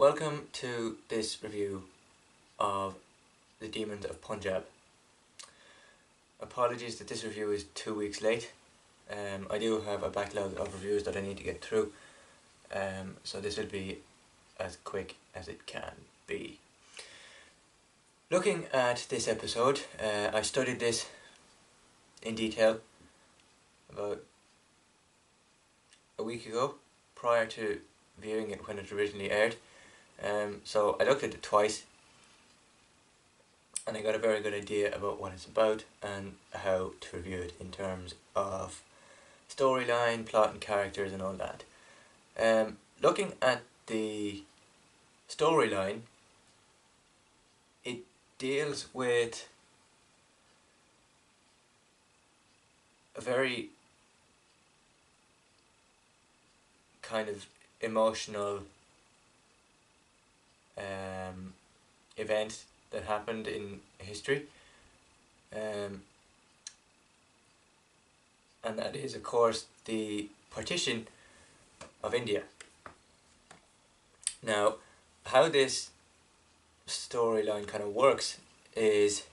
Welcome to this review of The Demons of Punjab. Apologies that this review is 2 weeks late. I do have a backlog of reviews that I need to get through, so this will be as quick as it can be. Looking at this episode, I studied this in detail about a week ago, prior to viewing it when it originally aired. So I looked at it twice and I got a very good idea about what it's about and how to review it in terms of storyline, plot and characters and all that. Looking at the storyline, it deals with a very kind of emotional event that happened in history, and that is, of course, the partition of India. Now, how this storyline kind of works is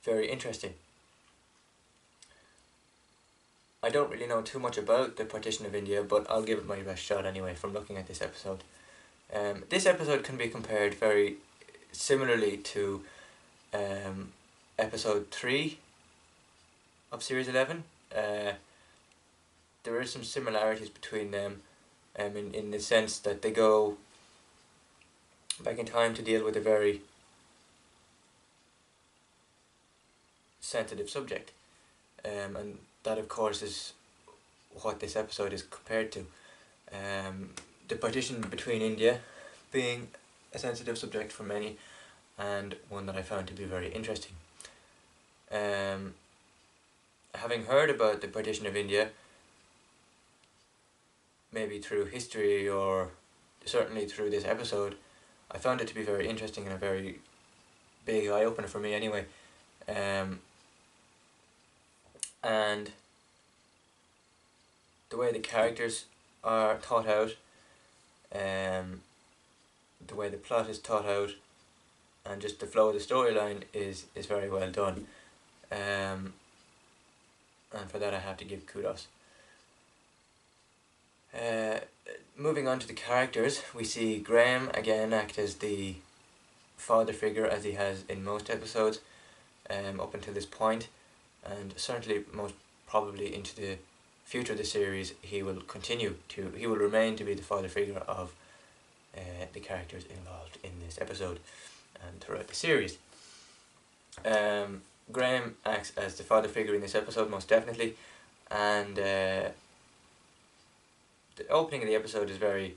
very interesting. I don't really know too much about the partition of India, but I'll give it my best shot anyway from looking at this episode. This episode can be compared very similarly to episode 3 of series 11. There are some similarities between them in the sense that they go back in time to deal with a very sensitive subject, and that of course is what this episode is compared to. The partition between India being a sensitive subject for many, and one that I found to be very interesting. Having heard about the partition of India, maybe through history or certainly through this episode, I found it to be very interesting and a very big eye-opener for me anyway. And the way the characters are thought out, the way the plot is thought out, and just the flow of the storyline is very well done, and for that I have to give kudos. Moving on to the characters, we see Graham again act as the father figure, as he has in most episodes up until this point, and certainly most probably into the future of the series he will remain to be the father figure of the characters involved in this episode and throughout the series. Graham acts as the father figure in this episode most definitely, and the opening of the episode is very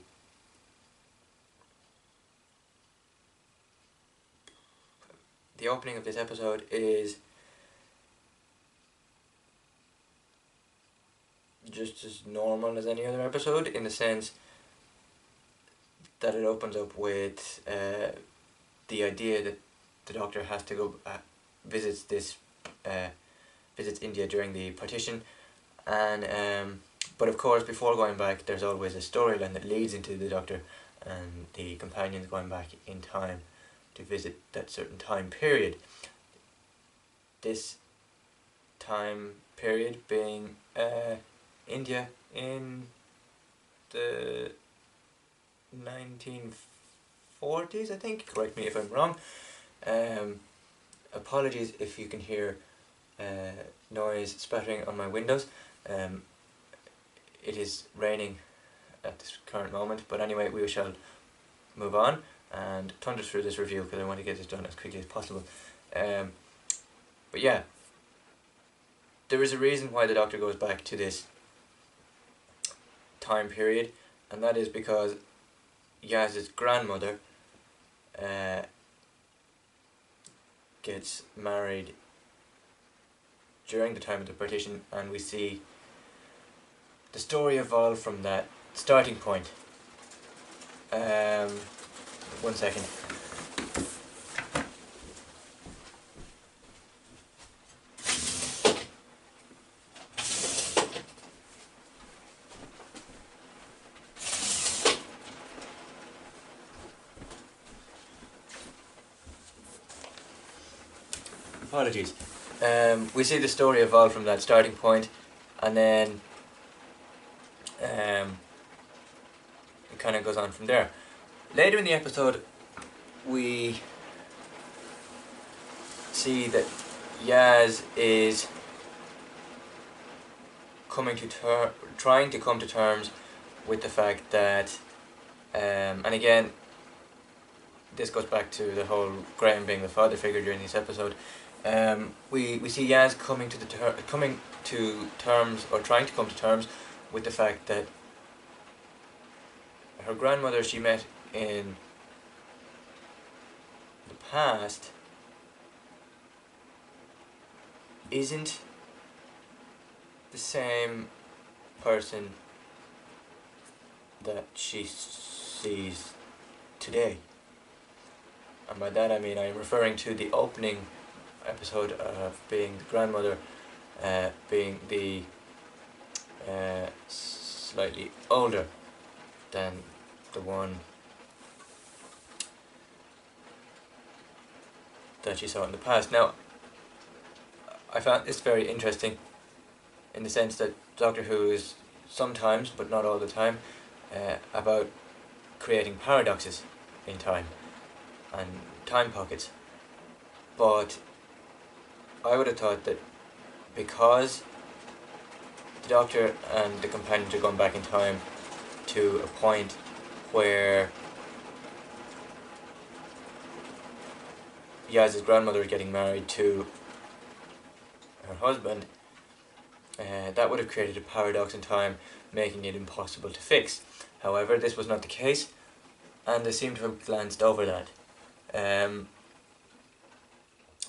this episode is just as normal as any other episode, in the sense that it opens up with the idea that the Doctor has to go visits India during the partition, and but of course before going back there's always a storyline that leads into the Doctor and the companions going back in time to visit that certain time period. This time period being India in the 1940s, I think. Correct me if I'm wrong. Apologies if you can hear noise spattering on my windows. It is raining at this current moment, but anyway, we shall move on and thunder through this review because I want to get this done as quickly as possible. But yeah, there is a reason why the Doctor goes back to this time period, and that is because Yaz's grandmother gets married during the time of the partition, and we see the story evolve from that starting point. One second. Apologies. We see the story evolve from that starting point, and then it kind of goes on from there. Later in the episode, we see that Yaz is trying to come to terms with the fact that, and again, this goes back to the whole Graham being the father figure during this episode. We see Yaz coming to terms, or trying to come to terms with the fact that her grandmother she met in the past isn't the same person that she sees today. And by that I mean I'm referring to the opening episode of being the grandmother being the slightly older than the one that she saw in the past. Now, I found this very interesting in the sense that Doctor Who is sometimes, but not all the time, about creating paradoxes in time and time pockets. But I would have thought that because the Doctor and the companions are going back in time to a point where Yaz's grandmother is getting married to her husband, that would have created a paradox in time, making it impossible to fix. However, this was not the case, and they seem to have glanced over that.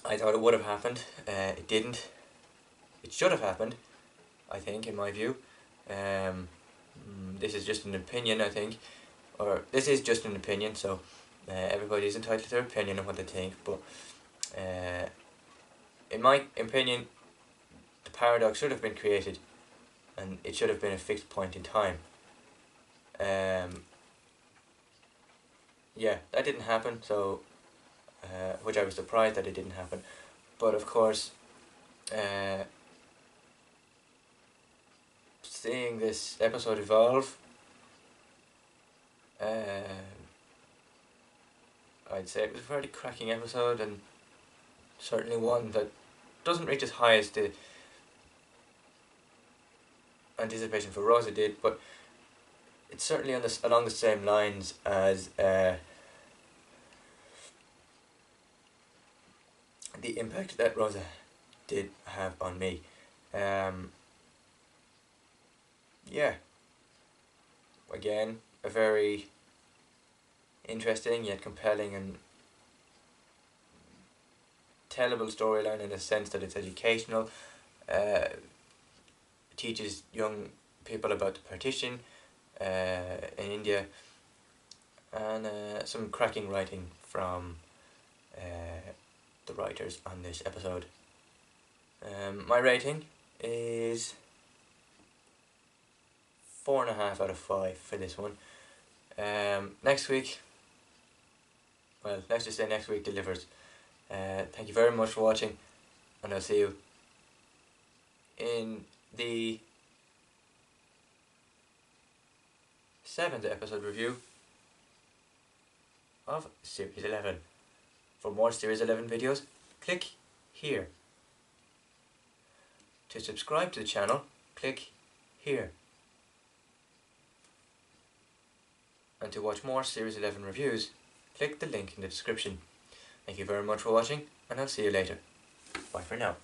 I thought it would have happened. It didn't. It should have happened, I think, in my view. This is just an opinion, I think. Or, this is just an opinion, so everybody is entitled to their opinion on what they think. But, in my opinion, the paradox should have been created, and it should have been a fixed point in time. Yeah, that didn't happen, so which I was surprised that it didn't happen. But of course, seeing this episode evolve, I'd say it was a very cracking episode, and certainly one that doesn't reach as high as the anticipation for Rosa did, but it's certainly along the same lines as the impact that Rosa did have on me. Yeah, again, a very interesting yet compelling and tellable storyline, in the sense that it's educational, teaches young people about the partition in India, and some cracking writing from the writers on this episode. My rating is 4.5 out of 5 for this one. Next week, well, let's just say next week delivers. Thank you very much for watching, and I'll see you in the 7th episode review of Series 11. For more Series 11 videos, click here. To subscribe to the channel, click here. And to watch more Series 11 reviews, click the link in the description. Thank you very much for watching, and I'll see you later. Bye for now.